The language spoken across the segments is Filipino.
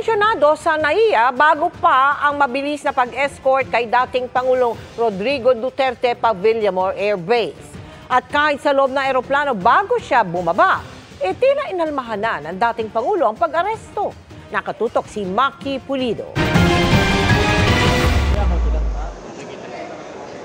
Tensyonado sa NAIA bago pa ang mabilis na pag-escort kay dating Pangulong Rodrigo Duterte pa Villamor Air Base. At kahit sa loob ng eroplano bago siya bumaba, tila inalmahan na ng dating Pangulo ang pag-aresto. Nakatutok si Maki Pulido.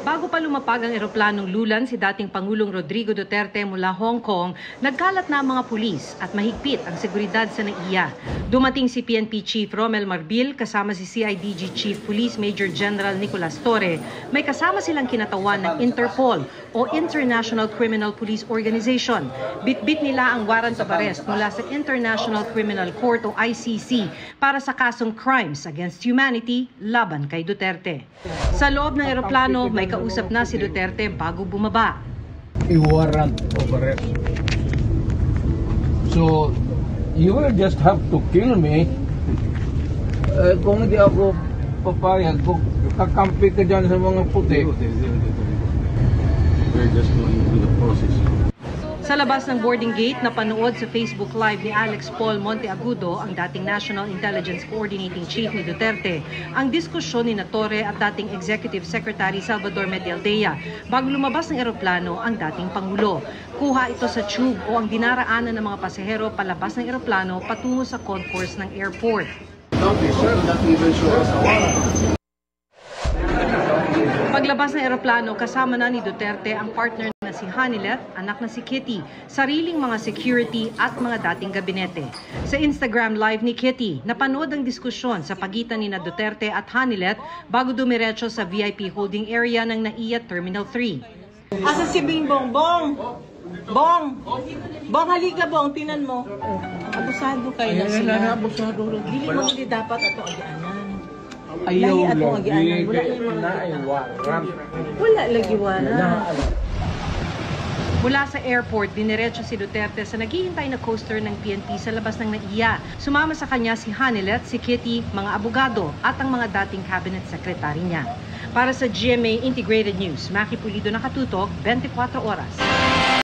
Bago pa lumapag ang eroplanong lulan si dating Pangulong Rodrigo Duterte mula Hong Kong, nagkalat na ang mga pulis at mahigpit ang seguridad sa NAIA. Dumating si PNP Chief Romel Marbil kasama si CIDG Chief Police Major General Nicolas Torre. May kasama silang kinatawan ng Interpol o International Criminal Police Organization. Bitbit nila ang warrant of arrest mula sa International Criminal Court o ICC para sa kasong crimes against humanity laban kay Duterte. Sa loob ng eroplano, may kausap na si Duterte bago bumaba. Warrant of arrest. So, you will just have to kill me. Kung hindi ako papayag, kung kakampi ka dyan sa mga puti. We're just going through the process. Sa labas ng boarding gate, napanood sa Facebook Live ni Alex Paul Monteagudo, ang dating National Intelligence Coordinating Chief ni Duterte, ang diskusyon ni Torre at dating Executive Secretary Salvador Medialdea bago lumabas ng eroplano ang dating Pangulo. Kuha ito sa tube o ang dinaraanan ng mga pasahero palabas ng eroplano patungo sa concourse ng airport. Paglabas ng eroplano, kasama na ni Duterte ang partner na si Hanilet, anak na si Kitty, sariling mga security at mga dating gabinete. Sa Instagram Live ni Kitty, napanood ang diskusyon sa pagitan ni Duterte at Hanilet bago dumiretso sa VIP holding area ng NAIA Terminal 3. Asa si Bingbong? Bong! Bong! Bong, halika Bong, tinan mo. Abusado kayo na sila. Abusado. Dili mo hindi dapat ato agianan. Ayaw Lahi ato lagi. agianan. Wala yung mga warrant. wala lagi warrant. Mula sa airport, diniretso si Duterte sa naghihintay na coaster ng PNP sa labas ng NAIA. Sumama sa kanya si Hanilet, si Kitty, mga abogado at ang mga dating cabinet secretary niya. Para sa GMA Integrated News, Maki Pulido, nakatutok, 24 oras.